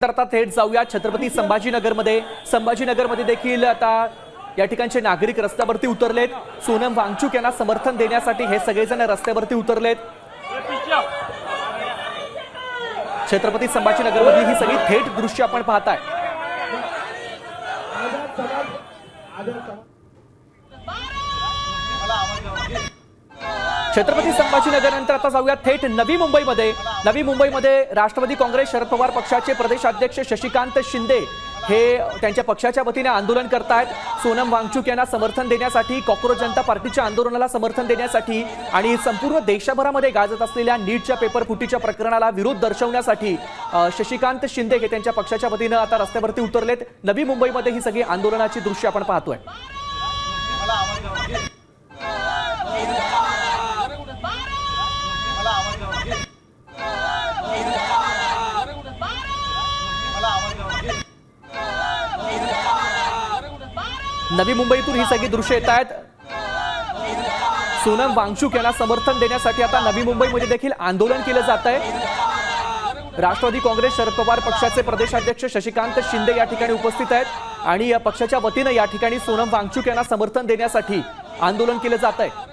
तर आता थेट जाऊया छत्रपती संभाजीनगरमध्ये देखील आता या ठिकाणचे नागरिक रस्त्यावरती उतरलेत। सोनम वांगचुक यांना समर्थन देण्यासाठी हे सगळेजण रस्त्यावरती उतरलेत। छत्रपती संभाजीनगरमधली ही सगळी थेट दृश्य आपण पाहताय। छत्रपती संभाजीनगर नंतर आता जाऊया थेट नवी मुंबईमध्ये राष्ट्रवादी काँग्रेस शरद पवार पक्षाचे प्रदेशाध्यक्ष शशिकांत शिंदे हे त्यांच्या पक्षाच्या वतीने आंदोलन करतायत। सोनम वांगचुक यांना समर्थन देण्यासाठी, कॉकरोच जनता पार्टीच्या आंदोलनाला समर्थन देण्यासाठी आणि संपूर्ण देशभरामध्ये गाजत असलेल्या नीटच्या पेपर फुटीच्या प्रकरणाला विरोध दर्शवण्यासाठी शशिकांत शिंदे हे त्यांच्या पक्षाच्या वतीने आता रस्त्यावरती उतरलेत। नवी मुंबईमध्ये ही सगळी आंदोलनाची दृश्य आपण पाहतोय। नवी मुंबईतून ही सगळी दृश्य येत आहेत। सोनम वांगचुक यांना समर्थन देण्यासाठी आता नवी मुंबईमध्ये देखील आंदोलन केलं जात आहे। राष्ट्रवादी काँग्रेस शरद पवार पक्षाचे प्रदेशाध्यक्ष शशिकांत शिंदे या ठिकाणी उपस्थित आहेत आणि या पक्षाच्या वतीने या ठिकाणी सोनम वांगचुक यांना समर्थन देण्यासाठी आंदोलन केलं जात आहे।